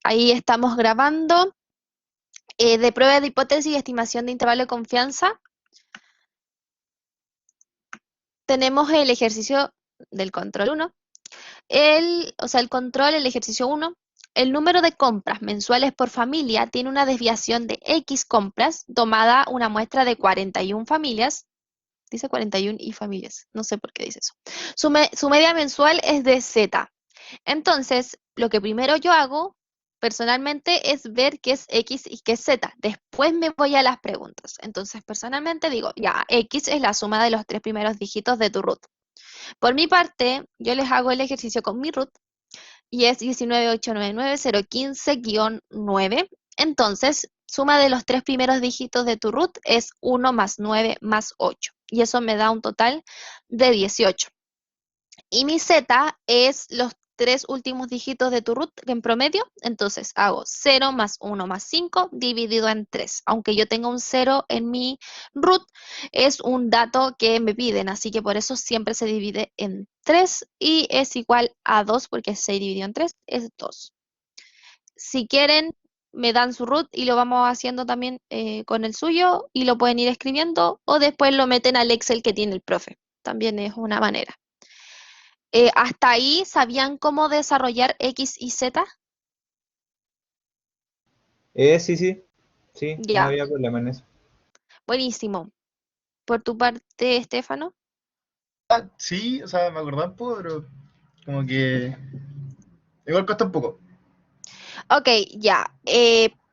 Ahí estamos grabando. De prueba de hipótesis y estimación de intervalo de confianza, tenemos el ejercicio del control uno. El control, el ejercicio uno. El número de compras mensuales por familia tiene una desviación de X compras tomada una muestra de 41 familias. Dice 41 y familias, no sé por qué dice eso. Su media mensual es de Z. Entonces, lo que primero yo hago personalmente es ver qué es X y qué es Z. Después me voy a las preguntas. Entonces, personalmente digo, ya, X es la suma de los tres primeros dígitos de tu root. Por mi parte, yo les hago el ejercicio con mi root y es 19899-015-9. Entonces, suma de los tres primeros dígitos de tu root es 1 más 9 más 8. Y eso me da un total de 18. Y mi Z es los tres últimos dígitos de tu root en promedio. Entonces hago 0 más 1 más 5 dividido en 3. Aunque yo tenga un 0 en mi root, es un dato que me piden. Así que por eso siempre se divide en 3 y es igual a 2 porque 6 dividido en 3 es 2. Si quieren, me dan su root y lo vamos haciendo también con el suyo y lo pueden ir escribiendo o después lo meten al Excel que tiene el profe. También es una manera. ¿Hasta ahí sabían cómo desarrollar X y Z? Sí, sí, sí, no Ya, había problema en eso. buenísimo. Por tu parte, Estefano. Sí, o sea, me acordaba un poco, pero como que igual cuesta un poco. Ok, ya.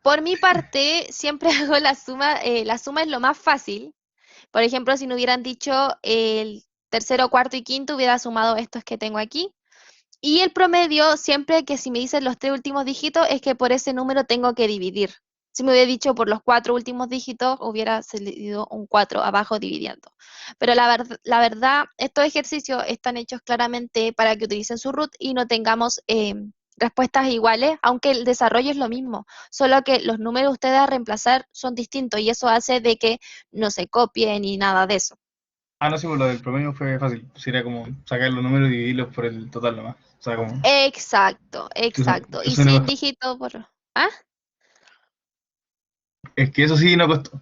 Por mi parte, siempre hago la suma. La suma es lo más fácil. Por ejemplo, si no hubieran dicho el tercero, cuarto y quinto, hubiera sumado estos que tengo aquí. Y el promedio, siempre que si me dicen los tres últimos dígitos, es que por ese número tengo que dividir. Si me hubiera dicho por los cuatro últimos dígitos, hubiera salido un 4 abajo dividiendo. Pero la verdad, estos ejercicios están hechos claramente para que utilicen su root y no tengamos respuestas iguales, aunque el desarrollo es lo mismo, solo que los números que ustedes a reemplazar son distintos y eso hace de que no se copien ni nada de eso. Ah, no sé, pues lo del promedio fue fácil. Sería como sacar los números y dividirlos por el total nomás. O sea, como. Exacto, Eso, exacto. Y eso no sin costó. dígito por... ¿Ah? Es que eso sí no costó.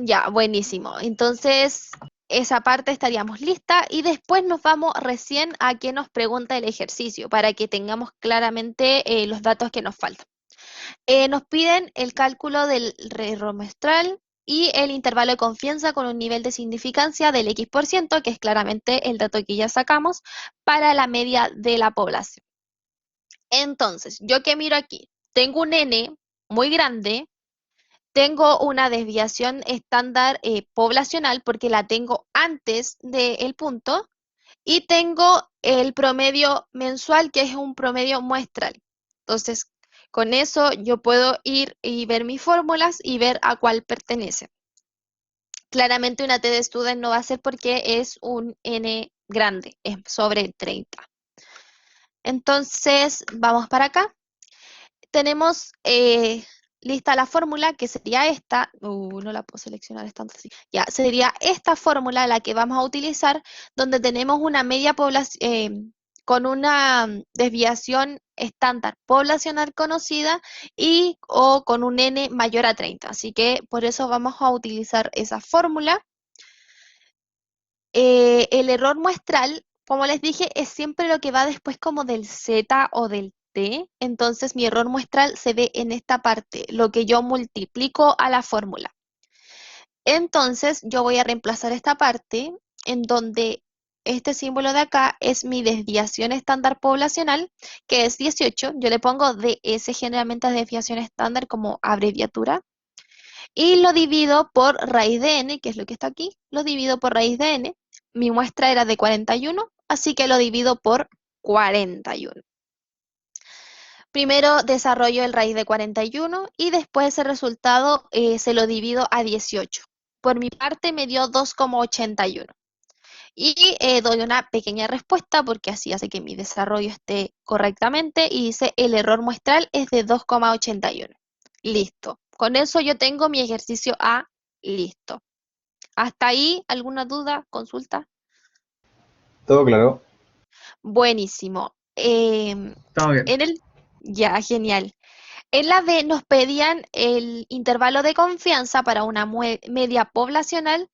Ya, buenísimo. Entonces, esa parte estaríamos lista y después nos vamos recién a que nos pregunta el ejercicio para que tengamos claramente los datos que nos faltan. Nos piden el cálculo del error muestral y el intervalo de confianza con un nivel de significancia del X%, que es claramente el dato que ya sacamos, para la media de la población. Entonces, yo que miro aquí, tengo un N muy grande. Tengo una desviación estándar poblacional porque la tengo antes del punto y tengo el promedio mensual que es un promedio muestral. Entonces, con eso yo puedo ir y ver mis fórmulas y ver a cuál pertenece. Claramente una T de Student no va a ser porque es un N grande, es sobre 30. Entonces, vamos para acá. Tenemos lista la fórmula que sería esta. No la puedo seleccionar, es tanto así. Ya, sería esta fórmula la que vamos a utilizar, donde tenemos una media población con una desviación estándar poblacional conocida y o con un n mayor a 30. Así que por eso vamos a utilizar esa fórmula. El error muestral, como les dije, es siempre lo que va después como del Z o del T. Entonces mi error muestral se ve en esta parte, lo que yo multiplico a la fórmula. Entonces yo voy a reemplazar esta parte en donde este símbolo de acá es mi desviación estándar poblacional, que es 18. Yo le pongo DS generalmente a desviación estándar como abreviatura. Y lo divido por raíz de n, que es lo que está aquí, lo divido por raíz de n. Mi muestra era de 41, así que lo divido por 41. Primero desarrollo el raíz de 41 y después ese resultado se lo divido a 18. Por mi parte me dio 2,81. Y doy una pequeña respuesta porque así hace que mi desarrollo esté correctamente y dice el error muestral es de 2,81. Listo. Con eso yo tengo mi ejercicio A listo. ¿Hasta ahí alguna duda, consulta? Todo claro. Buenísimo. Estamos bien. Ya, genial. En la B nos pedían el intervalo de confianza para una media poblacional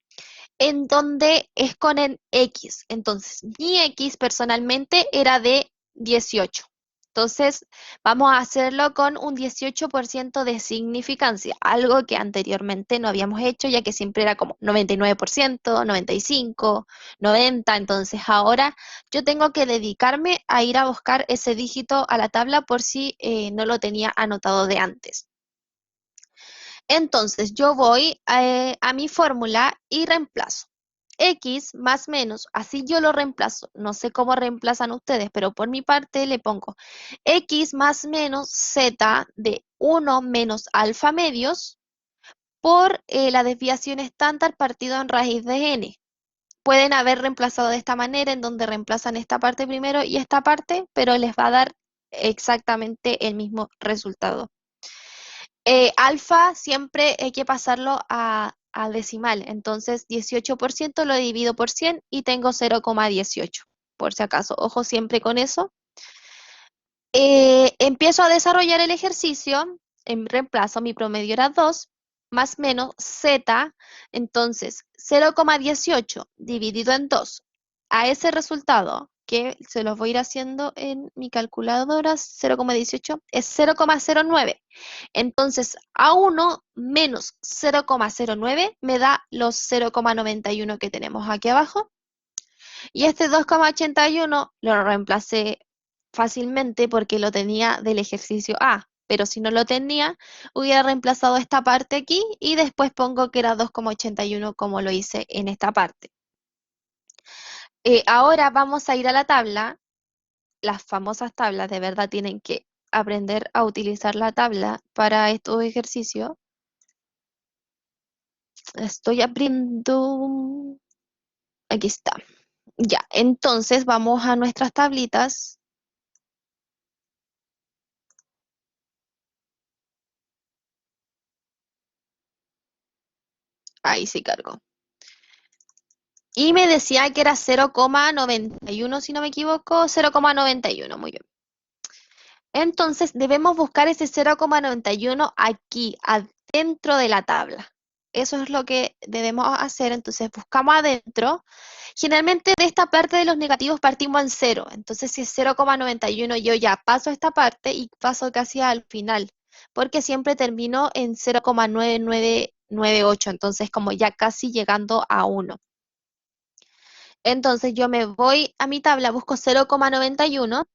en donde es con el X. Entonces, mi X personalmente era de 18. Entonces, vamos a hacerlo con un 18% de significancia, algo que anteriormente no habíamos hecho, ya que siempre era como 99%, 95%, 90%. Entonces, ahora yo tengo que dedicarme a ir a buscar ese dígito a la tabla por si no lo tenía anotado de antes. Entonces yo voy a mi fórmula y reemplazo. X más menos, así yo lo reemplazo. No sé cómo reemplazan ustedes, pero por mi parte le pongo X más menos Z de 1 menos alfa medios por la desviación estándar partido en raíz de n. Pueden haber reemplazado de esta manera, en donde reemplazan esta parte primero y esta parte, pero les va a dar exactamente el mismo resultado. Alfa siempre hay que pasarlo a decimal, entonces 18% lo divido por 100 y tengo 0,18, por si acaso. Ojo siempre con eso. Empiezo a desarrollar el ejercicio, en reemplazo mi promedio era 2, más menos z, entonces 0,18 dividido en 2. A ese resultado, que se los voy a ir haciendo en mi calculadora, 0,18 es 0,09. Entonces, a 1 menos 0,09 me da los 0,91 que tenemos aquí abajo. Y este 2,81 lo reemplacé fácilmente porque lo tenía del ejercicio A, pero si no lo tenía, hubiera reemplazado esta parte aquí y después pongo que era 2,81 como lo hice en esta parte. Ahora vamos a ir a la tabla, las famosas tablas, de verdad tienen que aprender a utilizar la tabla para estos ejercicios. Estoy abriendo, aquí está. Ya, entonces vamos a nuestras tablitas. Ahí sí cargo. Y me decía que era 0,91, si no me equivoco, 0,91, muy bien. Entonces debemos buscar ese 0,91 aquí, adentro de la tabla. Eso es lo que debemos hacer. Entonces buscamos adentro. Generalmente de esta parte de los negativos partimos en 0. Entonces si es 0,91 yo ya paso esta parte y paso casi al final. Porque siempre termino en 0,9998. Entonces como ya casi llegando a 1. Entonces yo me voy a mi tabla, busco 0,91.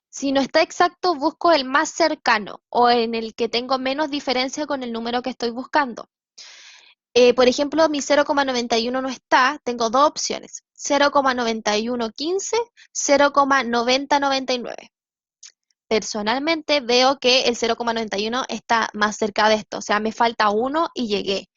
Si no está exacto, busco el más cercano o en el que tengo menos diferencia con el número que estoy buscando. Por ejemplo, mi 0,91 no está, tengo dos opciones, 0,9115, 0,9099. Personalmente veo que el 0,91 está más cerca de esto, o sea, me falta 1 y llegué.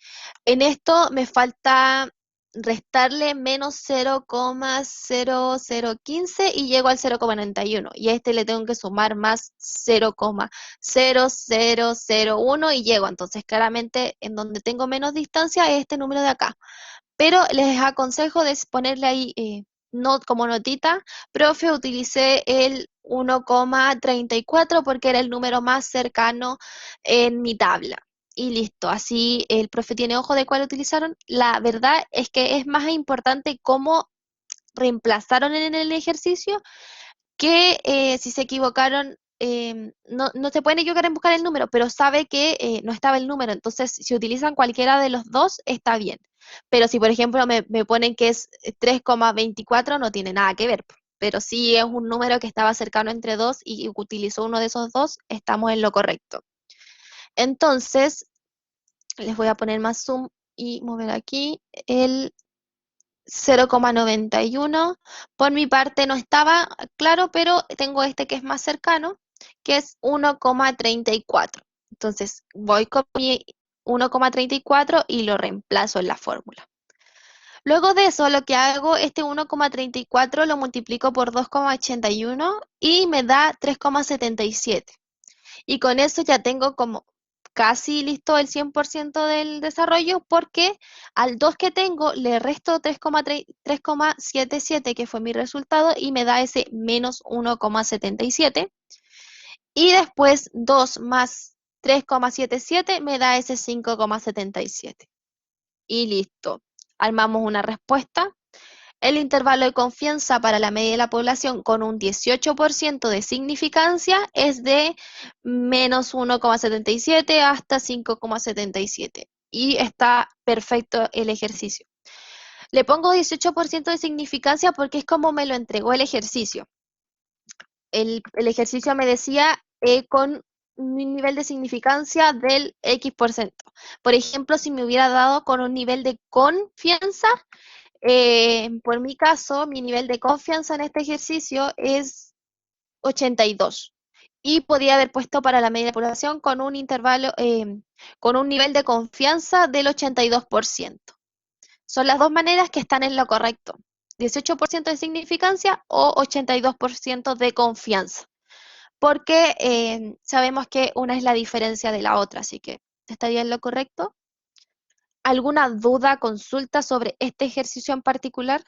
En esto me falta restarle menos 0,0015 y llego al 0,91. Y a este le tengo que sumar más 0,0001 y llego. Entonces, claramente, en donde tengo menos distancia es este número de acá. Pero les aconsejo de ponerle ahí como notita, profe, utilicé el 1,34 porque era el número más cercano en mi tabla. Y listo, así el profe tiene ojo de cuál utilizaron. La verdad es que es más importante cómo reemplazaron en el ejercicio que si se equivocaron, no se pueden equivocar en buscar el número, pero sabe que no estaba el número, entonces si utilizan cualquiera de los dos, está bien. Pero si, por ejemplo, me ponen que es 3,24, no tiene nada que ver. Pero si es un número que estaba cercano entre dos y utilizó uno de esos dos, estamos en lo correcto. Entonces, les voy a poner más zoom y mover aquí el 0,91. Por mi parte no estaba claro, pero tengo este que es más cercano, que es 1,34. Entonces voy con mi 1,34 y lo reemplazo en la fórmula. Luego de eso, lo que hago, este 1,34 lo multiplico por 2,81 y me da 3,77. Y con eso ya tengo como casi listo el 100% del desarrollo porque al 2 que tengo le resto 3,77 que fue mi resultado y me da ese menos 1,77. Y después 2 más 3,77 me da ese 5,77. Y listo. Armamos una respuesta. El intervalo de confianza para la media de la población con un 18% de significancia es de menos 1,77 hasta 5,77. Y está perfecto el ejercicio. Le pongo 18% de significancia porque es como me lo entregó el ejercicio. El ejercicio me decía con un nivel de significancia del X%. Por ejemplo, si me hubiera dado con un nivel de confianza, por mi caso, mi nivel de confianza en este ejercicio es 82. Y podía haber puesto para la media de población con un intervalo, con un nivel de confianza del 82%. Son las dos maneras que están en lo correcto. 18% de significancia o 82% de confianza. Porque sabemos que una es la diferencia de la otra, así que ¿estaría en lo correcto? ¿Alguna duda, consulta sobre este ejercicio en particular?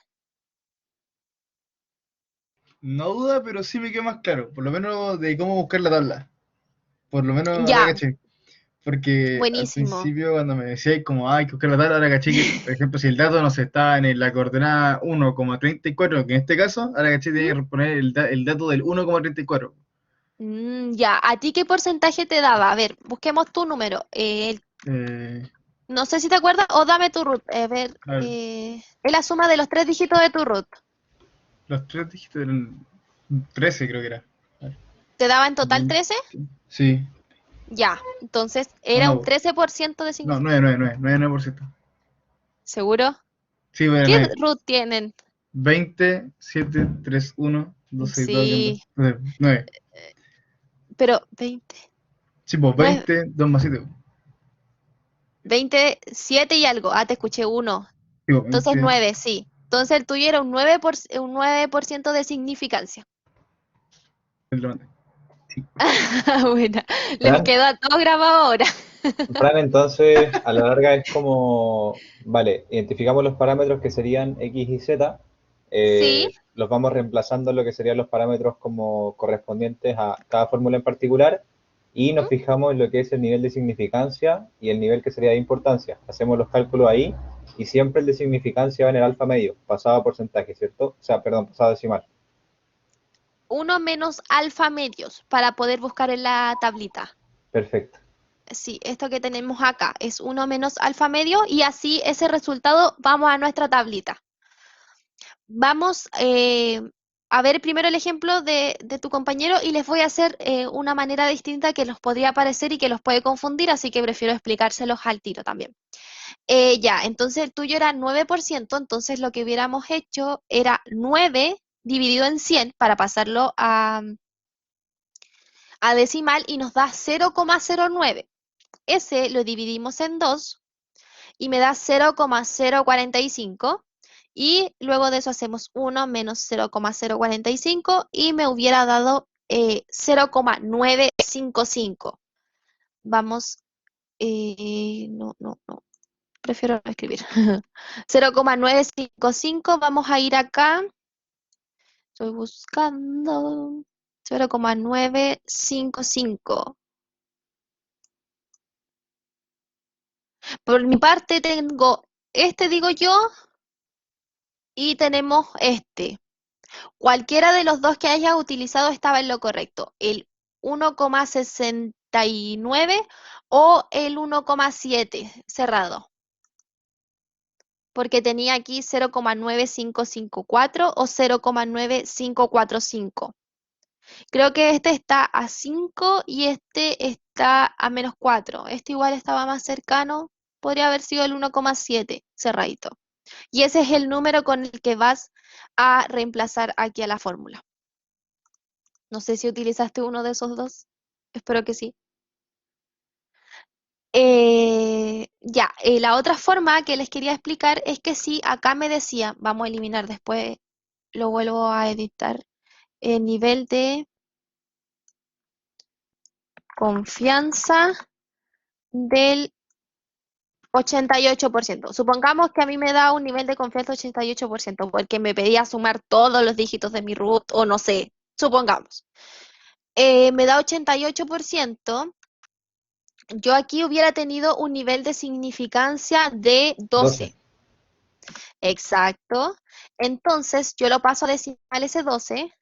No duda, pero sí me queda más claro, por lo menos de cómo buscar la tabla. Por lo menos ahora Ya, caché. Porque al buenísimo. principio cuando me decíais como, hay que buscar la tabla, ahora caché que, por ejemplo, si el dato no se está en la coordenada 1,34, que en este caso, ahora caché que ¿Mm? tenía que poner el dato del 1,34. Ya, ¿a ti qué porcentaje te daba? A ver, busquemos tu número. Eh, No sé si te acuerdas o dame tu root. A ver, a ver, es la suma de los 3 dígitos de tu root. los tres dígitos eran 13 creo que era. A ver, ¿Te daba en total 20, 13? sí, Ya, entonces o era un no, 13% de no, significancia. 9,9%. ¿Seguro? Sí, bueno, ¿Qué 9. root tienen? 20, 7, 3, 1, 2, 6, 2, 2, Sí, 9. pero 20. Sí, pues No es 20, 2 más 7. 27 y algo. Ah, te escuché uno. Sí, pues Entonces 20. 9, sí. Entonces el tuyo era un 9% de significancia. Sí. Buena. Les Fran, quedó a todos grabado ahora. Fran, entonces, a la larga es como, vale, identificamos los parámetros que serían X y Z, Sí. los vamos reemplazando en lo que serían los parámetros como correspondientes a cada fórmula en particular y nos ¿Mm? fijamos en lo que es el nivel de significancia y el nivel que sería de importancia. Hacemos los cálculos ahí y siempre el de significancia va en el alfa medio, pasado a porcentaje, ¿cierto? O sea, perdón, pasado a decimal. Uno menos alfa medios para poder buscar en la tablita. Perfecto. Sí, esto que tenemos acá es uno menos alfa medio y así ese resultado vamos a nuestra tablita. Vamos a ver primero el ejemplo de tu compañero y les voy a hacer una manera distinta que los podría parecer y que los puede confundir, así que prefiero explicárselos al tiro también. Ya, entonces el tuyo era 9%, entonces lo que hubiéramos hecho era 9 dividido en 100 para pasarlo a decimal y nos da 0,09. Ese lo dividimos en 2 y me da 0,045 y luego de eso hacemos 1 menos 0,045 y me hubiera dado 0,955. Vamos, no, no, no, prefiero no escribir. 0,955, vamos a ir acá, estoy buscando 0,955. Por mi parte tengo este, digo yo, y tenemos este. Cualquiera de los dos que hayas utilizado estaba en lo correcto. El 1,69 o el 1,7 cerrado. Porque tenía aquí 0,9554 o 0,9545. Creo que este está a 5 y este está a -4. Este igual estaba más cercano. Podría haber sido el 1,7 cerradito. Y ese es el número con el que vas a reemplazar aquí a la fórmula. No sé si utilizaste uno de esos dos. Espero que sí. Ya, la otra forma que les quería explicar es que si acá me decía, vamos a eliminar después, lo vuelvo a editar, el nivel de confianza del 88%. Supongamos que a mí me da un nivel de confianza 88% porque me pedía sumar todos los dígitos de mi root o no sé, supongamos. Me da 88%. Yo aquí hubiera tenido un nivel de significancia de 12. 12. Exacto. Entonces, yo lo paso a decimal ese 12.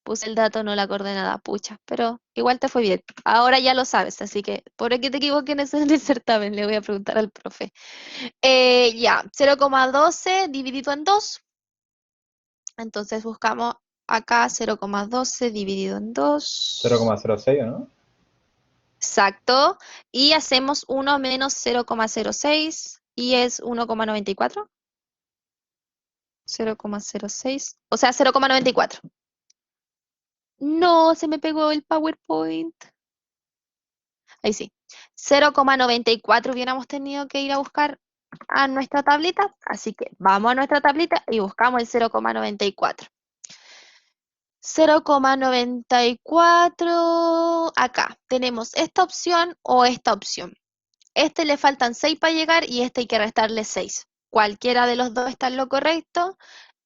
Puse el dato, no la coordenada, pucha, pero igual te fue bien. Ahora ya lo sabes, así que por que te equivoques en el certamen, le voy a preguntar al profe. Ya, 0,12 dividido en 2. Entonces buscamos acá 0,12 dividido en 2. 0,06, ¿o no? Exacto. Y hacemos 1 menos 0,06 y es 1,94. 0,06. O sea, 0,94. No, se me pegó el PowerPoint. Ahí sí. 0,94 hubiéramos tenido que ir a buscar a nuestra tablita. Así que vamos a nuestra tablita y buscamos el 0,94. 0,94. Acá tenemos esta opción o esta opción. Este le faltan 6 para llegar y este hay que restarle 6. Cualquiera de los dos está en lo correcto.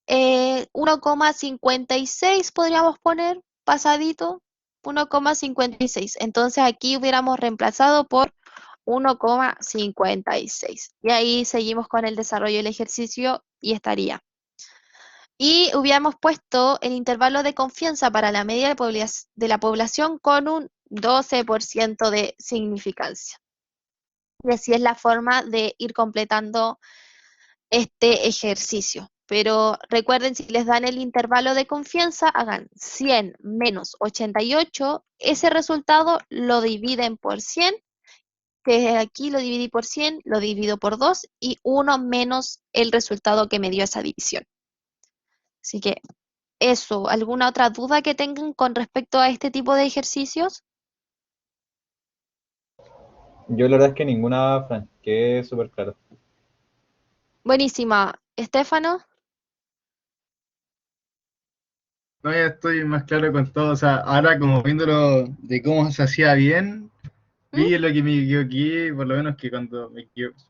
1,56 podríamos poner pasadito. 1,56. Entonces aquí hubiéramos reemplazado por 1,56. Y ahí seguimos con el desarrollo del ejercicio y estaría. Y hubiéramos puesto el intervalo de confianza para la media de la población con un 12% de significancia. Y así es la forma de ir completando este ejercicio. Pero recuerden, si les dan el intervalo de confianza, hagan 100 menos 88. Ese resultado lo dividen por 100, que aquí lo dividí por 100, lo divido por 2 y 1 menos el resultado que me dio esa división. Así que eso, ¿alguna otra duda que tengan con respecto a este tipo de ejercicios? Yo la verdad es que ninguna, Fran, que es súper claro. Buenísima. Estefano. No, ya estoy más claro con todo. O sea, ahora como viéndolo de cómo se hacía bien, ¿Mm? vi en lo que me equivoqué, por lo menos que cuando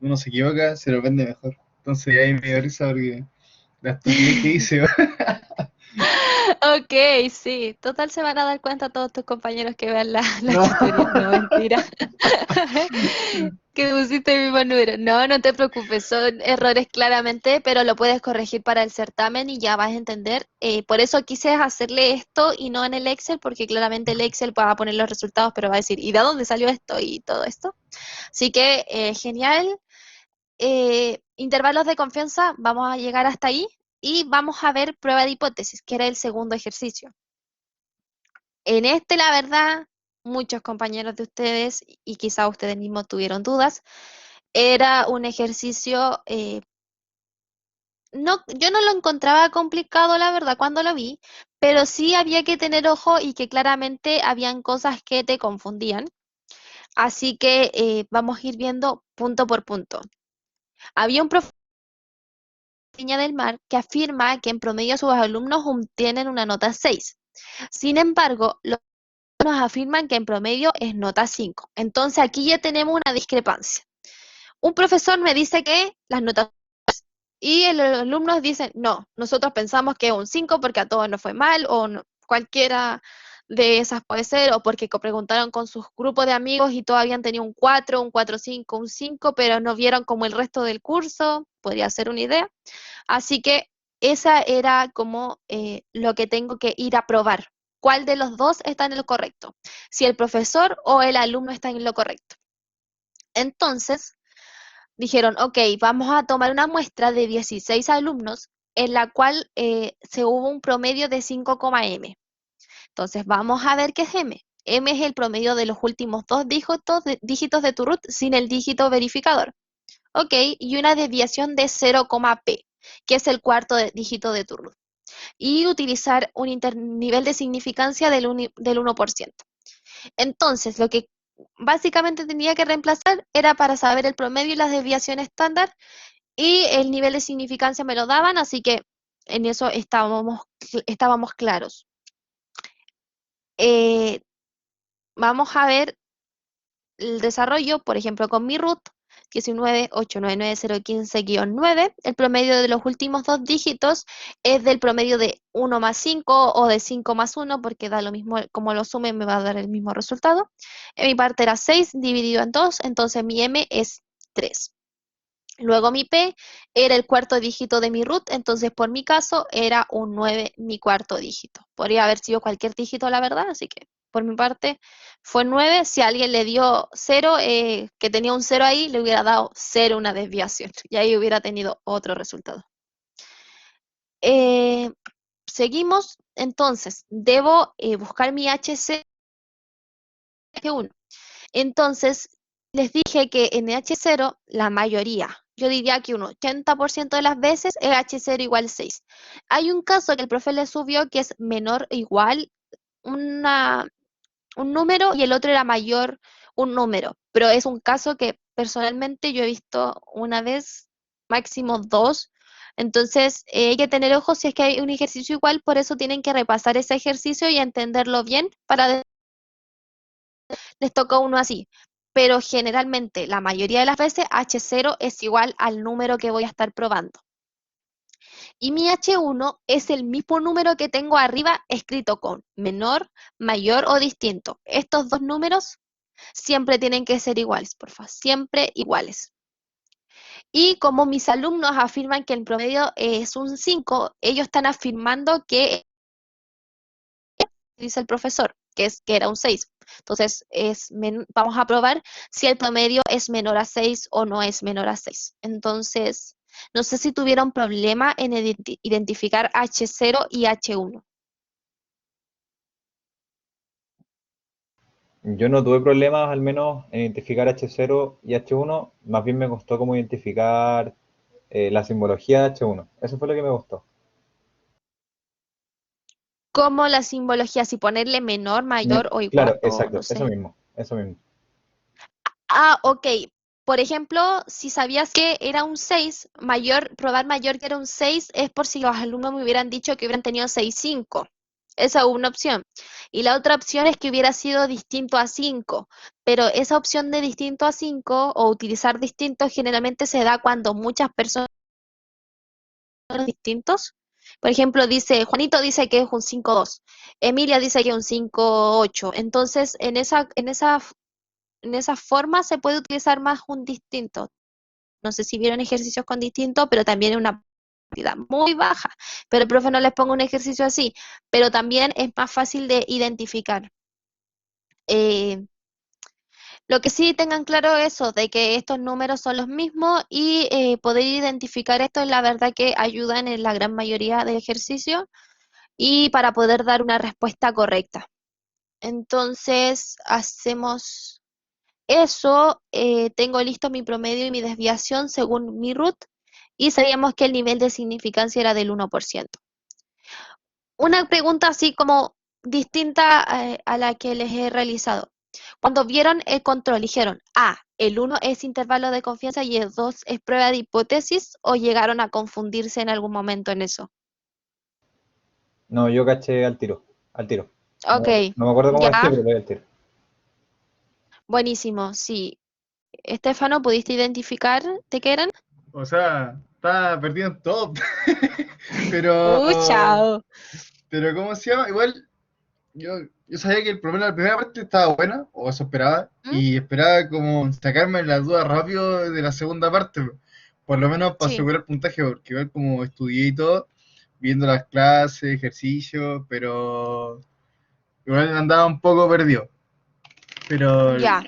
uno se equivoca, se lo vende mejor. Entonces ahí me dio risa porque la estupidez que hice. Ok, sí. Total se van a dar cuenta todos tus compañeros que vean la No. tutoría. No, mentira. Que pusiste el mismo número. No, no te preocupes, son errores claramente, pero lo puedes corregir para el certamen y ya vas a entender. Por eso quise hacerle esto y no en el Excel, porque claramente el Excel va a poner los resultados, pero va a decir, ¿y de dónde salió esto y todo esto? Así que genial. Intervalos de confianza, vamos a llegar hasta ahí y vamos a ver prueba de hipótesis, que era el segundo ejercicio. En este, la verdad, muchos compañeros de ustedes y quizá ustedes mismos tuvieron dudas. Era un ejercicio, no, yo no lo encontraba complicado, la verdad, cuando lo vi, pero sí había que tener ojo y que claramente habían cosas que te confundían. Así que vamos a ir viendo punto por punto. Había un profesor de Viña del Mar que afirma que en promedio sus alumnos obtienen una nota 6. Sin embargo, los alumnos afirman que en promedio es nota 5. Entonces aquí ya tenemos una discrepancia. Un profesor me dice que las notas y los alumnos dicen, no, nosotros pensamos que es un 5 porque a todos nos fue mal o cualquiera de esas puede ser, o porque preguntaron con sus grupos de amigos y todos habían tenido un 4, un 4,5, un 5, pero no vieron como el resto del curso, podría ser una idea. Así que esa era como lo que tengo que ir a probar. ¿Cuál de los dos está en lo correcto? Si el profesor o el alumno está en lo correcto. Entonces, dijeron, ok, vamos a tomar una muestra de 16 alumnos en la cual se hubo un promedio de 5,m. Entonces, vamos a ver qué es m. M es el promedio de los últimos dos dígitos de tu root sin el dígito verificador. Ok, y una desviación de 0,p, que es el cuarto dígito de tu root. Y utilizar un nivel de significancia del 1%. Entonces, lo que básicamente tenía que reemplazar era para saber el promedio y las desviaciones estándar y el nivel de significancia me lo daban, así que en eso estábamos claros. Eh, Vamos a ver el desarrollo, por ejemplo, con mi root. 19 899 el promedio de los últimos dos dígitos es del promedio de 1 más 5 o de 5 más 1, porque da lo mismo, como lo sumen me va a dar el mismo resultado. En mi parte era 6 dividido en 2, entonces mi M es 3. Luego mi P era el cuarto dígito de mi root, entonces por mi caso era un 9 mi cuarto dígito. Podría haber sido cualquier dígito, la verdad, así que por mi parte fue 9. Si alguien le dio 0, que tenía un 0 ahí, le hubiera dado 0 una desviación y ahí hubiera tenido otro resultado. Eh, Seguimos, entonces, debo buscar mi HC1. Entonces, les dije que en H0, la mayoría, yo diría que un 80% de las veces es H0 igual 6. Hay un caso que el profe le subió que es menor o igual un número y el otro era mayor un número, pero es un caso que personalmente yo he visto una vez, máximo dos. Entonces, hay que tener ojo si es que hay un ejercicio igual, por eso tienen que repasar ese ejercicio y entenderlo bien para les toca uno así. Pero generalmente, la mayoría de las veces, H0 es igual al número que voy a estar probando. Y mi H1 es el mismo número que tengo arriba escrito con menor, mayor o distinto. Estos dos números siempre tienen que ser iguales, por favor, siempre iguales. Y como mis alumnos afirman que el promedio es un 5, ellos están afirmando que dice el profesor, que era un 6. Entonces, vamos a probar si el promedio es menor a 6 o no es menor a 6. Entonces, no sé si tuvieron problema en identificar H0 y H1. Yo no tuve problemas al menos en identificar H0 y H1, más bien me costó como identificar la simbología de H1. Eso fue lo que me gustó. Como la simbología, si ponerle menor, mayor o igual, Claro, o no exacto, eso sé. mismo, eso mismo. Ah, ok. Por ejemplo, si sabías que era un 6 mayor, probar mayor que era un 6 es por si los alumnos me hubieran dicho que hubieran tenido 6,5. Esa es una opción. Y la otra opción es que hubiera sido distinto a 5. Pero esa opción de distinto a 5 o utilizar distinto generalmente se da cuando muchas personas son distintos. Por ejemplo, Juanito dice que es un 5,2. Emilia dice que es un 5,8. Entonces, en esa forma se puede utilizar más un distinto. No sé si vieron ejercicios con distinto, pero también es una cantidad muy baja. Pero el profe no les ponga un ejercicio así, pero también es más fácil de identificar. Eh, lo que sí tengan claro eso, de que estos números son los mismos y poder identificar esto, la verdad que ayudan en la gran mayoría de ejercicios y para poder dar una respuesta correcta. Entonces, hacemos eso, tengo listo mi promedio y mi desviación según mi root y sabíamos que el nivel de significancia era del 1%. Una pregunta así como distinta a la que les he realizado. Cuando vieron el control, dijeron, el 1 es intervalo de confianza y el 2 es prueba de hipótesis, o llegaron a confundirse en algún momento en eso. No, yo caché al tiro, al tiro. No, Ok, no me acuerdo cómo decía, ya, pero lo vi al tiro. buenísimo, sí. Estefano, ¿pudiste identificar de qué eran? O sea, estaba perdido en todo. Pero, Chao. pero ¿cómo se llama? Igual, yo sabía que el problema de la primera parte estaba buena, o eso esperaba, ¿Mm? y esperaba como sacarme las dudas rápido de la segunda parte, por lo menos para Sí, asegurar el puntaje, porque igual como estudié y todo, viendo las clases, ejercicios, pero igual andaba un poco perdido. Pero ya.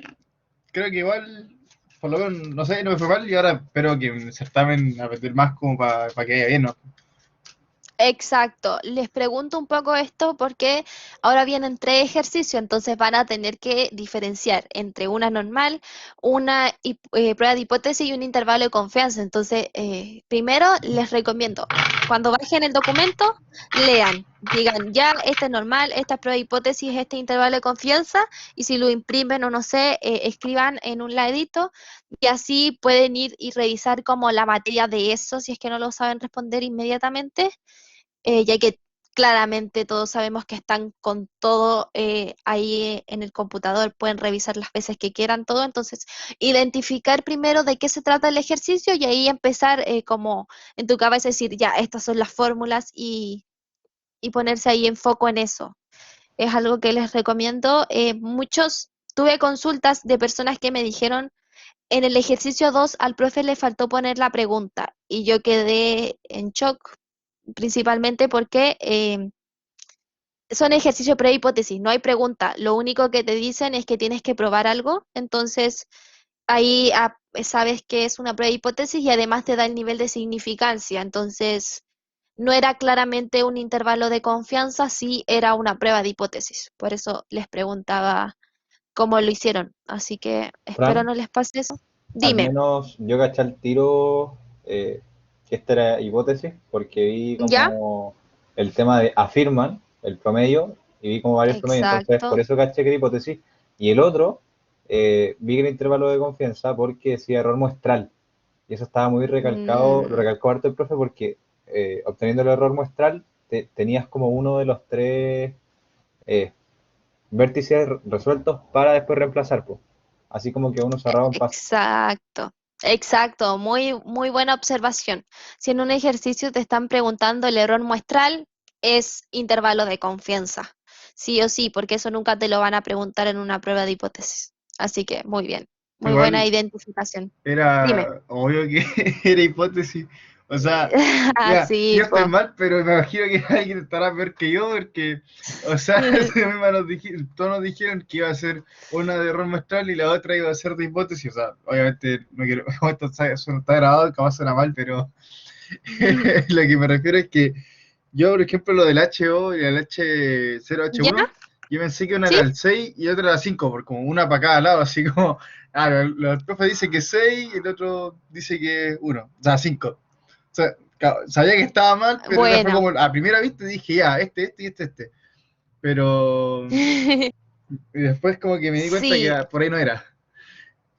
creo que igual, por lo menos, no sé, no me fue mal y ahora espero que en el certamen aprender más como para que vaya bien, ¿no? Exacto. Les pregunto un poco esto porque ahora vienen tres ejercicios, entonces van a tener que diferenciar entre una normal, una prueba de hipótesis y un intervalo de confianza. Entonces, primero les recomiendo, cuando bajen el documento, lean, digan, ya, este es normal, esta es prueba de hipótesis, este intervalo de confianza, y si lo imprimen o no sé, escriban en un ladito y así pueden ir y revisar como la materia de eso, si es que no lo saben responder inmediatamente, ya que claramente todos sabemos que están con todo ahí en el computador, pueden revisar las veces que quieran todo, entonces identificar primero de qué se trata el ejercicio y ahí empezar como en tu cabeza decir, ya, estas son las fórmulas y ponerse ahí en foco en eso. Es algo que les recomiendo. Tuve consultas de personas que me dijeron, en el ejercicio 2 al profe le faltó poner la pregunta y yo quedé en shock, principalmente porque son ejercicios pre-hipótesis, no hay pregunta. Lo único que te dicen es que tienes que probar algo, entonces ahí sabes que es una pre-hipótesis y además te da el nivel de significancia. Entonces, no era claramente un intervalo de confianza, sí era una prueba de hipótesis. Por eso les preguntaba cómo lo hicieron. Así que espero Fran, no les pase eso. al Dime, menos yo caché al tiro que esta era hipótesis, porque vi ¿ya? como el tema de afirman el promedio y vi como varios promedios, entonces por Exacto. eso caché que era hipótesis. Y el otro, vi que era intervalo de confianza porque decía error muestral. Y eso estaba muy recalcado, lo Mm, recalcó harto el profe porque obteniendo el error muestral tenías como uno de los tres eh, vértices resueltos para después reemplazar, pues. Así como que uno cerraba un paso. exacto. Exacto. Muy, muy buena observación. Si en un ejercicio te están preguntando el error muestral, es intervalo de confianza. Sí o sí, porque eso nunca te lo van a preguntar en una prueba de hipótesis. Así que muy bien. Muy buena Igual identificación. Dime. era obvio que era hipótesis. O sea, ya, yo Así, estoy pues. mal, pero me imagino que alguien estará peor que yo, porque, o sea, todos nos dijeron que iba a ser una de error muestral y la otra iba a ser de hipótesis. O sea, obviamente, no quiero, eso no está grabado, capaz suena mal, pero lo que me refiero es que yo, por ejemplo, lo del HO y el ¿Ya? H0H1, yo pensé que una era ¿Sí? el 6 y otra era el 5, porque como una para cada lado, así como, el profe dice que 6 y el otro dice que 1, o sea, 5. O sea, sabía que estaba mal, pero era fue Bueno. como a primera vista dije, ya, este y este. Pero después como que me di cuenta que Sí, por ahí no era.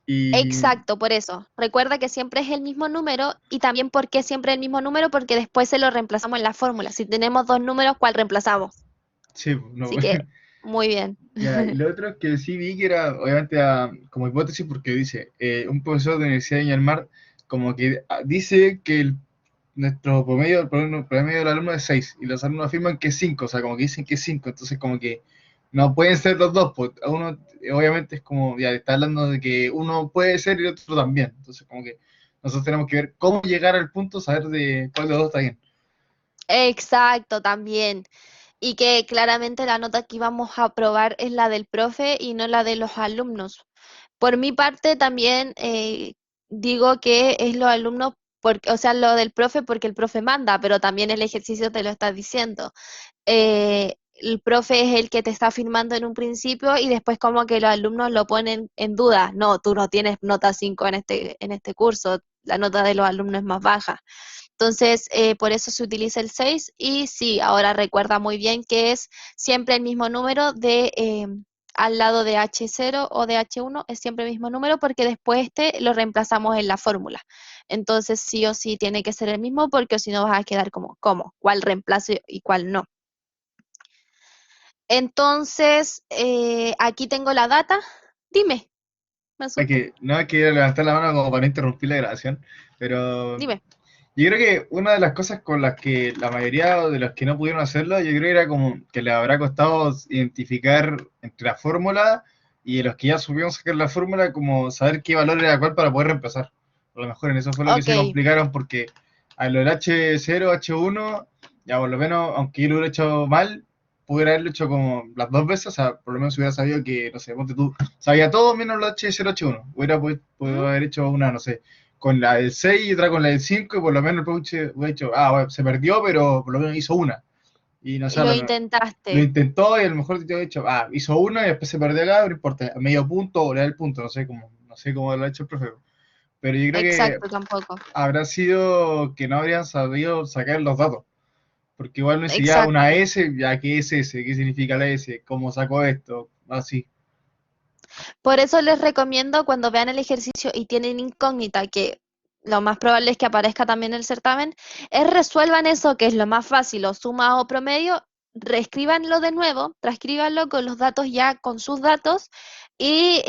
Y exacto, por eso. Recuerda que siempre es el mismo número y también porque siempre el mismo número, porque después se lo reemplazamos en la fórmula. Si tenemos dos números, ¿cuál reemplazamos? sí, no. Así que, muy bien. Ya, y lo otro que sí vi que era, obviamente, como hipótesis, porque dice, un profesor de la Universidad de Viña del Mar, como que dice que nuestro promedio, el promedio del alumno es 6 y los alumnos afirman que es 5, o sea, como que dicen que es 5, entonces como que no pueden ser los dos, pues uno, obviamente es como, ya está hablando de que uno puede ser y el otro también, entonces como que nosotros tenemos que ver cómo llegar al punto, saber de cuál de los dos está bien. Exacto, también. Y que claramente la nota que íbamos a aprobar es la del profe y no la de los alumnos. Por mi parte, también digo que es los alumnos, porque, o sea, lo del profe porque el profe manda, pero también el ejercicio te lo está diciendo. El profe es el que te está firmando en un principio y después como que los alumnos lo ponen en duda. No, tú no tienes nota 5 en este curso, la nota de los alumnos es más baja. Entonces, por eso se utiliza el 6 y sí, ahora recuerda muy bien que es siempre el mismo número de al lado de H0 o de H1 es siempre el mismo número porque después este lo reemplazamos en la fórmula. Entonces, sí o sí tiene que ser el mismo porque si no vas a quedar como, ¿cómo? ¿Cuál reemplazo y cuál no? Entonces, aquí tengo la data. Dime, me Hay asusté. que, no hay que levantar la mano como para no interrumpir la grabación, pero Dime. yo creo que una de las cosas con las que la mayoría de los que no pudieron hacerlo, yo creo que era como que les habrá costado identificar entre la fórmula y de los que ya supieron sacar la fórmula, como saber qué valor era cuál para poder reemplazar. A lo mejor en eso fue lo que Ok, se complicaron porque a lo del H0, H1, ya por lo menos, aunque yo lo hubiera hecho mal, pudiera haberlo hecho como las dos veces, o sea, por lo menos hubiera sabido que, no sé, ponte tú, sabía todo menos lo H0, H1. Hubiera ¿mm? podido haber hecho una, no sé, con la del 6 y otra con la del 5 y por lo menos el coach hubiera dicho, bueno, se perdió, pero por lo menos hizo una. Y no sé, Lo lo intentaste. intentó y a lo mejor te ha dicho, hizo una y después se perdió acá, no importa, a medio punto o le da el punto, no sé cómo lo ha hecho el profe. Pero yo creo que Exacto, tampoco. habrá sido que no habrían sabido sacar los datos. Porque igual no dice ya una Exacto. S, ya qué es S, qué significa la S, cómo sacó esto, así. Por eso les recomiendo cuando vean el ejercicio y tienen incógnita que lo más probable es que aparezca también en el certamen, es resuelvan eso que es lo más fácil, o suma o promedio, reescríbanlo de nuevo, transcríbanlo con los datos ya con sus datos y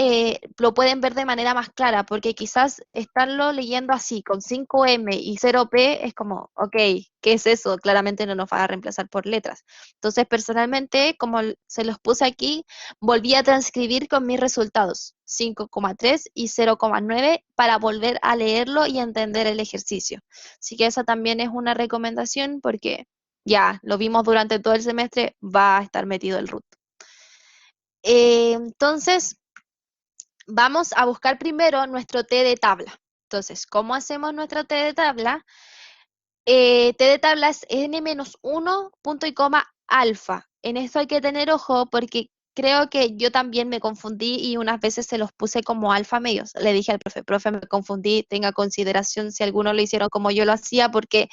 lo pueden ver de manera más clara, porque quizás estarlo leyendo así, con 5M y 0P, es como, ok, ¿qué es eso? Claramente no nos va a reemplazar por letras. Entonces, personalmente, como se los puse aquí, volví a transcribir con mis resultados, 5,3 y 0,9, para volver a leerlo y entender el ejercicio. Así que esa también es una recomendación porque ya lo vimos durante todo el semestre, va a estar metido el root. Entonces, vamos a buscar primero nuestro T de tabla. Entonces, ¿cómo hacemos nuestro T de tabla? T de tabla es n-1 punto y coma alfa. En esto hay que tener ojo porque creo que yo también me confundí y unas veces se los puse como alfa medios. Le dije al profe, me confundí, tenga consideración si algunos lo hicieron como yo lo hacía, porque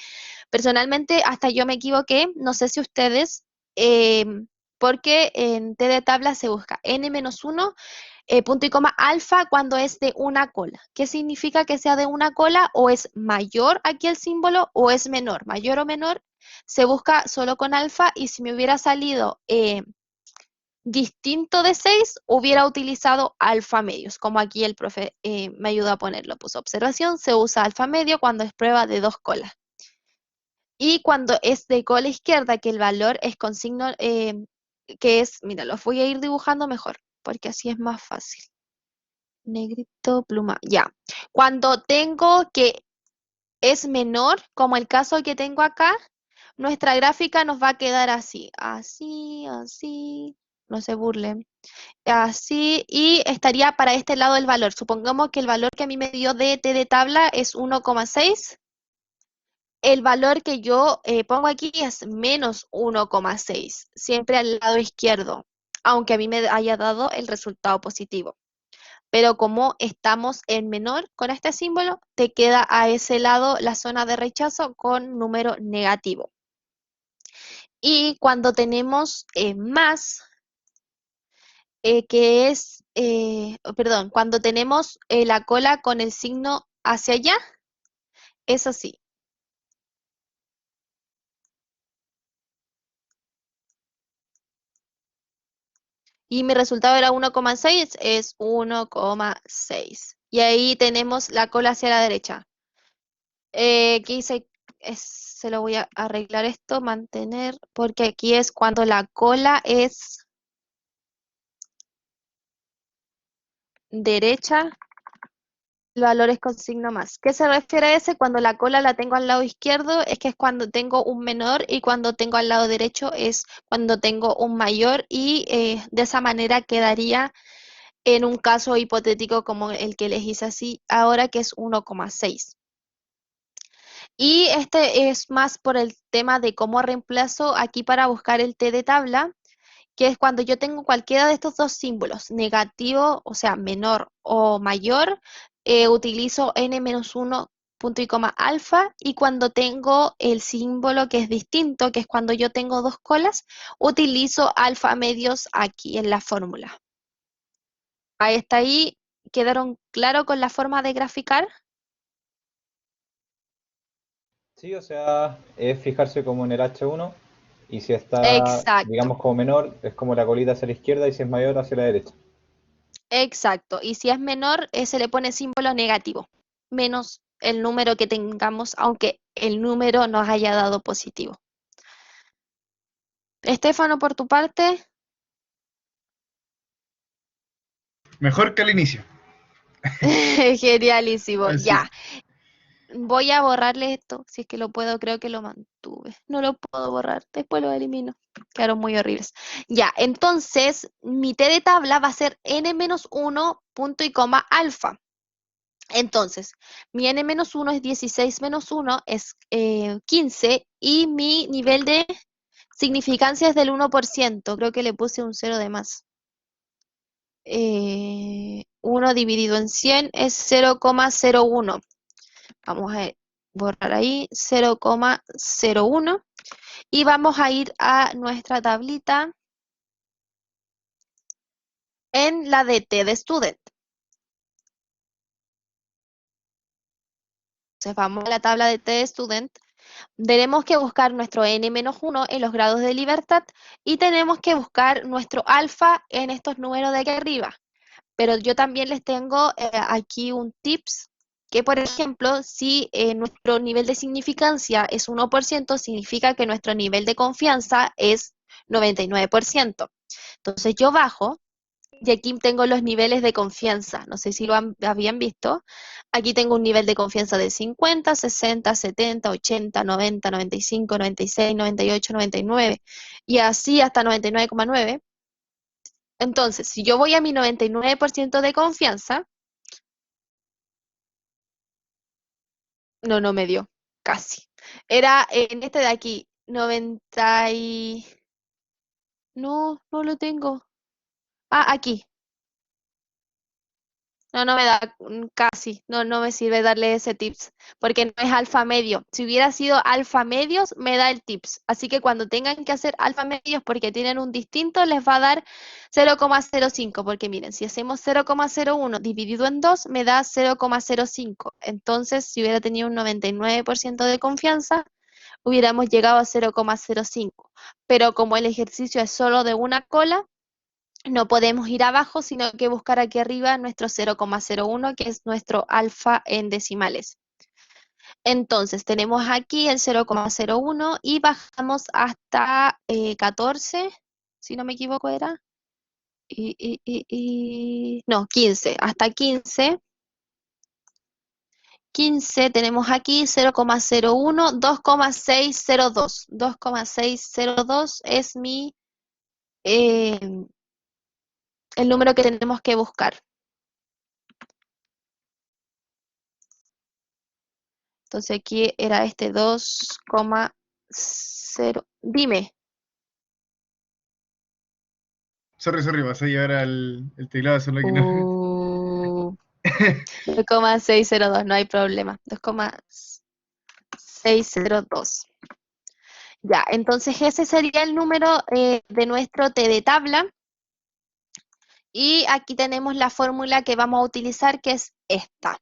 personalmente hasta yo me equivoqué, no sé si ustedes, eh, porque en T de tabla se busca n-1 punto y coma alfa cuando es de una cola. ¿Qué significa que sea de una cola? O es mayor aquí el símbolo o es menor. Mayor o menor se busca solo con alfa, y si me hubiera salido distinto de 6, hubiera utilizado alfa medios, como aquí el profe me ayudó a ponerlo. Puso observación, se usa alfa medio cuando es prueba de dos colas. Y cuando es de cola izquierda, que el valor es con signo, que es, mira, los voy a ir dibujando mejor, porque así es más fácil. Negrito, pluma, ya. Cuando tengo que es menor, como el caso que tengo acá, nuestra gráfica nos va a quedar así, así, así, no se burlen, así, y estaría para este lado el valor. Supongamos que el valor que a mí me dio de T de tabla es 1,6. El valor que yo pongo aquí es menos 1,6, siempre al lado izquierdo, aunque a mí me haya dado el resultado positivo. Pero como estamos en menor con este símbolo, te queda a ese lado la zona de rechazo con número negativo. Y cuando tenemos más, perdón, cuando tenemos la cola con el signo hacia allá, es así. Y mi resultado era 1,6, es 1,6. Y ahí tenemos la cola hacia la derecha. ¿Qué hice? Se lo voy a arreglar esto, mantener, porque aquí es cuando la cola es derecha, el valor es con signo más. ¿Qué se refiere a ese? Cuando la cola la tengo al lado izquierdo, es que es cuando tengo un menor, y cuando tengo al lado derecho es cuando tengo un mayor, y de esa manera quedaría en un caso hipotético como el que les hice así ahora, que es 1,6. Y este es más por el tema de cómo reemplazo aquí para buscar el T de tabla, que es cuando yo tengo cualquiera de estos dos símbolos, negativo, o sea, menor o mayor, utilizo n-1 punto y coma alfa, y cuando tengo el símbolo que es distinto, que es cuando yo tengo dos colas, utilizo alfa medios aquí en la fórmula. Ahí está, ahí quedaron claro con la forma de graficar. Sí, o sea, es fijarse como en el H1 y si está, Exacto. digamos, como menor, es como la colita hacia la izquierda y si es mayor, hacia la derecha. Exacto, y si es menor, se le pone símbolo negativo, menos el número que tengamos, aunque el número nos haya dado positivo. Estefano, por tu parte. Mejor que al inicio. Genialísimo, Así. ya. Voy a borrarle esto, si es que lo puedo, creo que lo mantuve. No lo puedo borrar, después lo elimino. Quedaron muy horribles. Ya, entonces mi T de tabla va a ser n-1 punto y coma alfa. Entonces, mi n-1 es 16 menos 1, es 15, y mi nivel de significancia es del 1%. Creo que le puse un cero de más. 1 dividido en 100 es 0,01. Vamos a borrar ahí 0,01, y vamos a ir a nuestra tablita en la de T de Student. vamos a la tabla de T-Student, tenemos que buscar nuestro n-1 en los grados de libertad y tenemos que buscar nuestro alfa en estos números de aquí arriba. Pero yo también les tengo aquí un tips, que por ejemplo, si nuestro nivel de significancia es 1%, significa que nuestro nivel de confianza es 99%. Entonces yo bajo y aquí tengo los niveles de confianza. No sé si habían visto. Aquí tengo un nivel de confianza de 50, 60, 70, 80, 90, 95, 96, 98, 99 y así hasta 99,9. Entonces, si yo voy a mi 99% de confianza, no me dio, casi. Era en este de aquí, 90 y... No lo tengo. Ah, aquí. No me da casi, no me sirve darle ese tips, porque no es alfa medio. Si hubiera sido alfa medios, me da el tips. Así que cuando tengan que hacer alfa medios porque tienen un distinto, les va a dar 0,05, porque miren, si hacemos 0,01 dividido en 2, me da 0,05. Entonces, si hubiera tenido un 99% de confianza, hubiéramos llegado a 0,05. Pero como el ejercicio es solo de una cola, no podemos ir abajo, sino que buscar aquí arriba nuestro 0,01, que es nuestro alfa en decimales. Entonces, tenemos aquí el 0,01 y bajamos hasta 14, si no me equivoco era. No, 15, hasta 15. 15 tenemos aquí 0,01, 2,602. 2,602 es eh, el número que tenemos que buscar. Entonces aquí era este 2,0. Dime. Sorry, vas a llevar el teclado, solo que no. 2,602, no hay problema. 2,602. Ya, entonces ese sería el número de nuestro T de tabla. Y aquí tenemos la fórmula que vamos a utilizar, que es esta.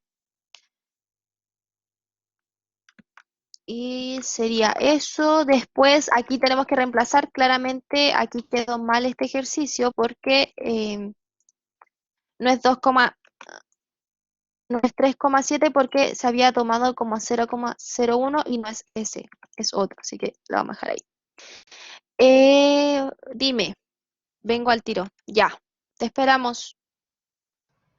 Y sería eso. Después aquí tenemos que reemplazar claramente, aquí quedó mal este ejercicio porque no es 2, no es 3,7 porque se había tomado como 0,01 y no es ese, es otro, así que lo vamos a dejar ahí. Dime, vengo al tiro, ya, te esperamos.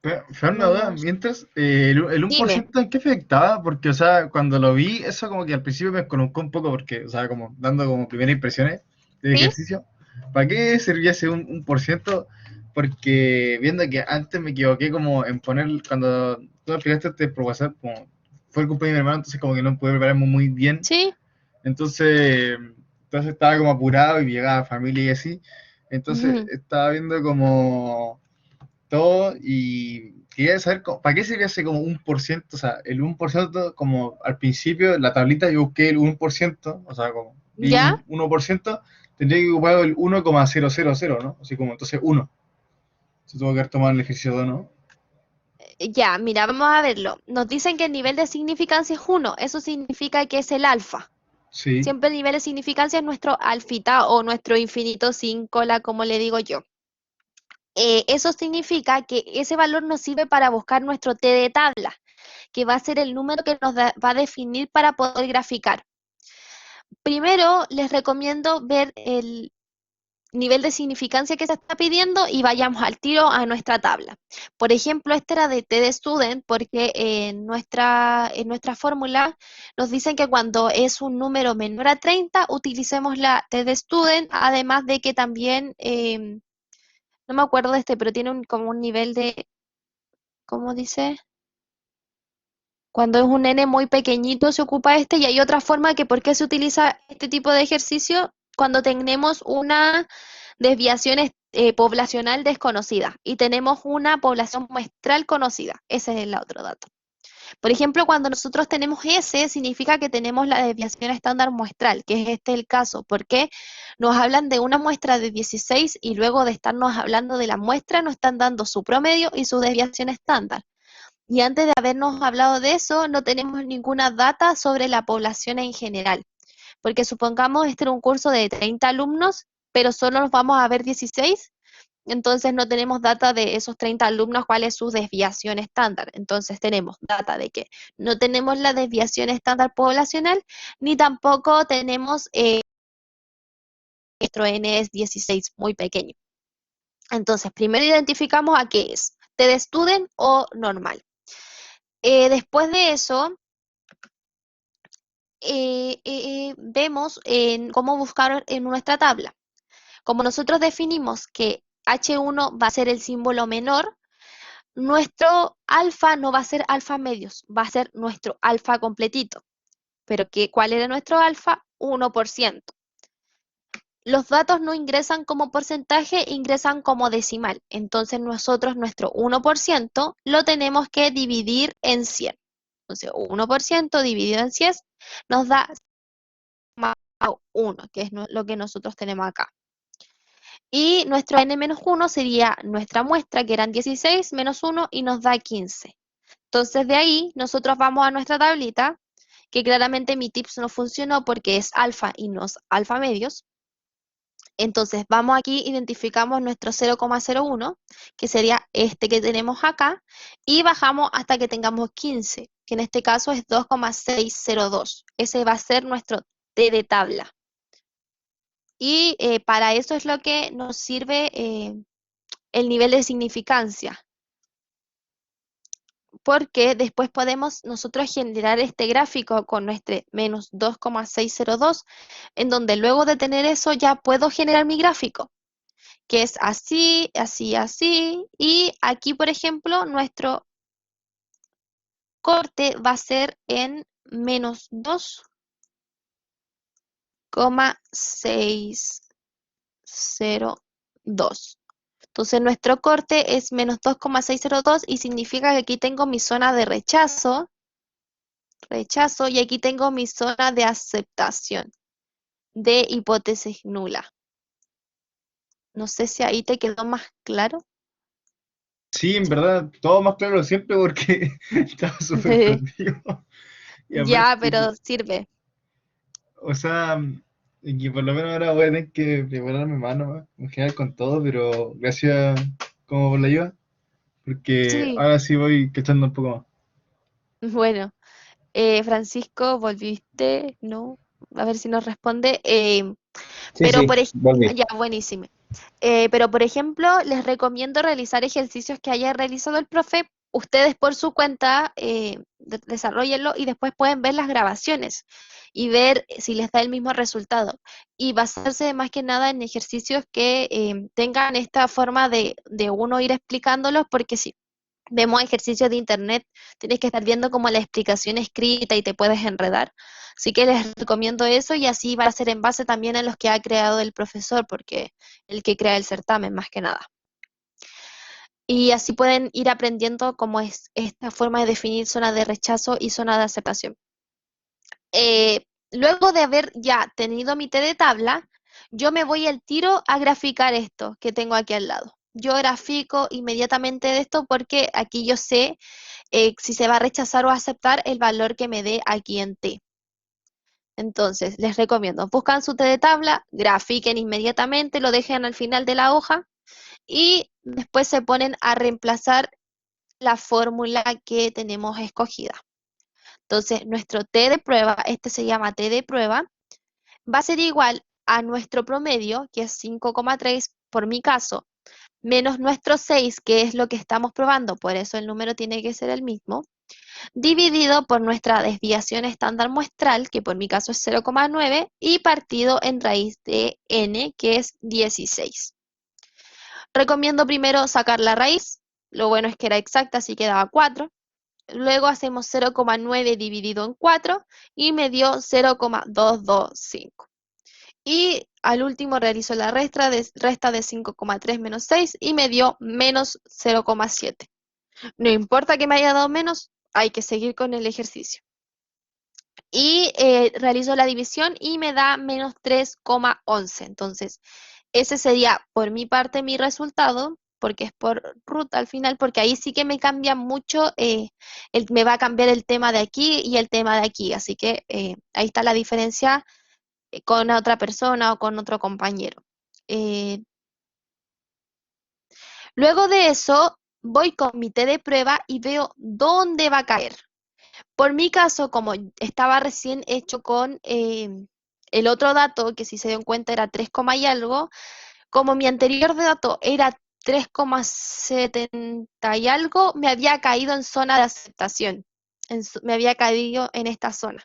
Fue una duda, Menos, mientras, el dime, 1% ¿en qué afectaba? Porque, o sea, cuando lo vi, eso como que al principio me colocó un poco, porque, o sea, como dando como primeras impresiones del ¿sí? ejercicio, ¿para qué servía ese 1%? Porque viendo que antes me equivoqué como en poner, cuando tú me explicaste por WhatsApp, como fue el cumpleaños de mi hermano, entonces como que no pude prepararme muy bien, ¿Sí? entonces estaba como apurado y llegaba familia y así, entonces Ujú. estaba viendo como todo y quería saber para qué sería ese como 1%, o sea, el 1% como al principio, en la tablita yo busqué el 1%, o sea, como vi ¿Ya? un 1%, tendría que ocupar el 1,000, ¿no? Así como entonces 1, se tuvo que haber tomado el ejercicio 2, ¿no? Ya, mira, vamos a verlo. Nos dicen que el nivel de significancia es 1, eso significa que es el alfa. Sí, Siempre el nivel de significancia es nuestro alfita o nuestro infinito sin cola, como le digo yo. Eso significa que ese valor nos sirve para buscar nuestro T de tabla, que va a ser el número que nos va a definir para poder graficar. Primero, les recomiendo ver el nivel de significancia que se está pidiendo y vayamos al tiro a nuestra tabla. Por ejemplo, este era de T de Student porque en nuestra fórmula nos dicen que cuando es un número menor a 30 utilicemos la T de Student, además de que también, no me acuerdo de este, pero tiene como un nivel de, ¿cómo dice? Cuando es un nene muy pequeñito se ocupa este y hay otra forma que por qué se utiliza este tipo de ejercicio cuando tenemos una desviación poblacional desconocida y tenemos una población muestral conocida. Ese es el otro dato. Por ejemplo, cuando nosotros tenemos S, significa que tenemos la desviación estándar muestral, que es este el caso, porque nos hablan de una muestra de 16 y luego de estarnos hablando de la muestra nos están dando su promedio y su desviación estándar. Y antes de habernos hablado de eso, no tenemos ninguna data sobre la población en general, porque supongamos este era un curso de 30 alumnos, pero solo nos vamos a ver 16. Entonces no tenemos data de esos 30 alumnos, cuál es su desviación estándar. Entonces tenemos data de que no tenemos la desviación estándar poblacional, ni tampoco tenemos nuestro N es 16, muy pequeño. Entonces, primero identificamos a qué es, TD Student o normal. Después de eso, vemos cómo buscar en nuestra tabla. Como nosotros definimos que H1 va a ser el símbolo menor, nuestro alfa no va a ser alfa medios, va a ser nuestro alfa completito. ¿Pero cuál era nuestro alfa? 1%. Los datos no ingresan como porcentaje, ingresan como decimal. Entonces nosotros nuestro 1% lo tenemos que dividir en 100. Entonces 1% dividido en 100 nos da 1, que es lo que nosotros tenemos acá. Y nuestro n-1 sería nuestra muestra, que eran 16 menos 1 y nos da 15. Entonces de ahí nosotros vamos a nuestra tablita, que claramente mi tips no funcionó porque es alfa y no es alfa medios. Entonces vamos aquí, identificamos nuestro 0,01, que sería este que tenemos acá, y bajamos hasta que tengamos 15, que en este caso es 2,602. Ese va a ser nuestro T de tabla. Y para eso es lo que nos sirve el nivel de significancia, porque después podemos nosotros generar este gráfico con nuestro menos 2,602, en donde luego de tener eso ya puedo generar mi gráfico, que es así, así, así, y aquí, por ejemplo, nuestro corte va a ser en menos 2,602. Entonces nuestro corte es menos 2,602 y significa que aquí tengo mi zona de rechazo, y aquí tengo mi zona de aceptación de hipótesis nula. No sé si ahí te quedó más claro. Sí, en verdad, todo más claro siempre porque estaba súper perdido. Y Ya, aparte, pero sirve. o sea, y que por lo menos ahora voy a tener que prepararme más nomás, en general con todo, pero gracias como por la ayuda, porque Sí, ahora sí voy cachando un poco más. bueno. Francisco, ¿volviste? No, a ver si nos responde. Sí, Pero sí, volví. ya, buenísimo. Pero por ejemplo, les recomiendo realizar ejercicios que haya realizado el profe. Ustedes por su cuenta desarrollenlo y después pueden ver las grabaciones y ver si les da el mismo resultado. Y basarse más que nada en ejercicios que tengan esta forma de uno ir explicándolos, porque si vemos ejercicios de internet, tienes que estar viendo como la explicación escrita y te puedes enredar. Así que les recomiendo eso y así va a ser en base también a los que ha creado el profesor, porque el que crea el certamen más que nada. Y así pueden ir aprendiendo cómo es esta forma de definir zona de rechazo y zona de aceptación. Luego de haber ya tenido mi T de tabla, yo me voy al tiro a graficar esto que tengo aquí al lado. Yo grafico inmediatamente de esto porque aquí yo sé si se va a rechazar o aceptar el valor que me dé aquí en T. Entonces, les recomiendo, buscan su T de tabla, grafiquen inmediatamente, lo dejen al final de la hoja y después se ponen a reemplazar la fórmula que tenemos escogida. Entonces, nuestro T de prueba, este se llama T de prueba, va a ser igual a nuestro promedio, que es 5,3 por mi caso, menos nuestro 6, que es lo que estamos probando, por eso el número tiene que ser el mismo, dividido por nuestra desviación estándar muestral, que por mi caso es 0,9, y partido en raíz de n, que es 16. Recomiendo primero sacar la raíz, lo bueno es que era exacta, así que daba 4. Luego hacemos 0,9 dividido en 4 y me dio 0,225. Y al último realizo la resta de 5,3 menos 6 y me dio menos 0,7. No importa que me haya dado menos, hay que seguir con el ejercicio. Y realizo la división y me da menos 3,11. Entonces, ese sería por mi parte mi resultado. porque es por ruta al final, porque ahí sí que me cambia mucho, me va a cambiar el tema de aquí y el tema de aquí, así que ahí está la diferencia con otra persona o con otro compañero. Eh, Luego de eso, voy con mi té de prueba y veo dónde va a caer. Por mi caso, como estaba recién hecho con el otro dato, que si se dieron cuenta era 3, y algo, como mi anterior dato era 3,70 y algo, me había caído en zona de aceptación. Me había caído en esta zona.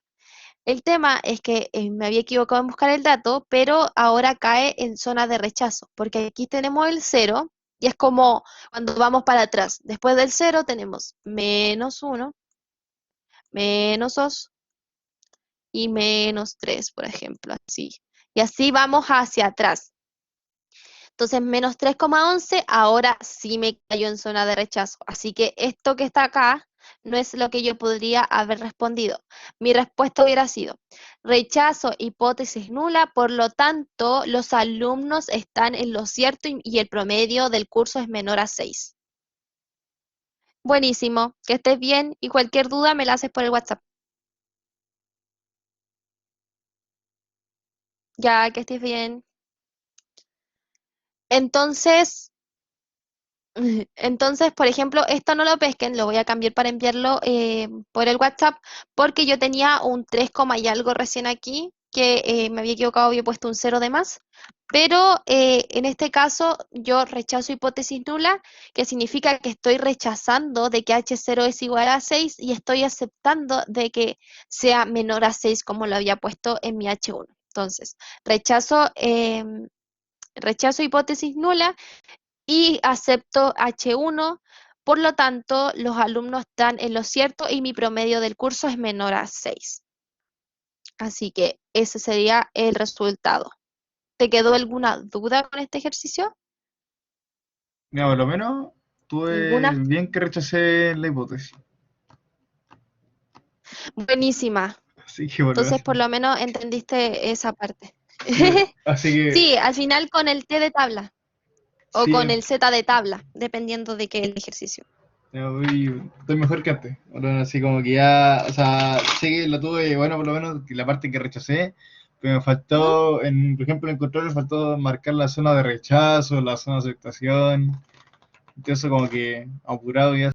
El tema es que me había equivocado en buscar el dato, pero ahora cae en zona de rechazo, porque aquí tenemos el 0 y es como cuando vamos para atrás. Después del 0 tenemos -1, -2 y -3, por ejemplo, así. Y así vamos hacia atrás. Entonces, -3,11 ahora sí me cayó en zona de rechazo. Así que esto que está acá no es lo que yo podría haber respondido. Mi respuesta hubiera sido rechazo, hipótesis nula, por lo tanto, los alumnos están en lo cierto y el promedio del curso es menor a 6. Buenísimo, que estés bien y cualquier duda me la haces por el WhatsApp. Ya, que estés bien. Entonces, Entonces, por ejemplo, esto no lo pesquen, lo voy a cambiar para enviarlo por el WhatsApp, porque yo tenía un 3, y algo recién aquí, que me había equivocado, había puesto un 0 de más, pero en este caso yo rechazo hipótesis nula, que significa que estoy rechazando de que H0 es igual a 6 y estoy aceptando de que sea menor a 6 como lo había puesto en mi H1. Entonces, rechazo hipótesis nula y acepto H1, por lo tanto, los alumnos están en lo cierto y mi promedio del curso es menor a 6. Así que ese sería el resultado. ¿Te quedó alguna duda con este ejercicio? Mira, por lo menos tuve ¿Ninguna? bien que rechacé la hipótesis. Buenísima. Así que bueno, Entonces, por lo menos entendiste esa parte. sí, así que Sí, al final con el T de tabla o sí, con el Z de tabla, dependiendo de qué el ejercicio. estoy mejor que antes. Bueno, así como que ya, o sea, sí que lo tuve, bueno, por lo menos que la parte que rechacé, pero me ¿Mm? faltó, por ejemplo, en control me faltó marcar la zona de rechazo, la zona de aceptación, entonces eso como que apurado ya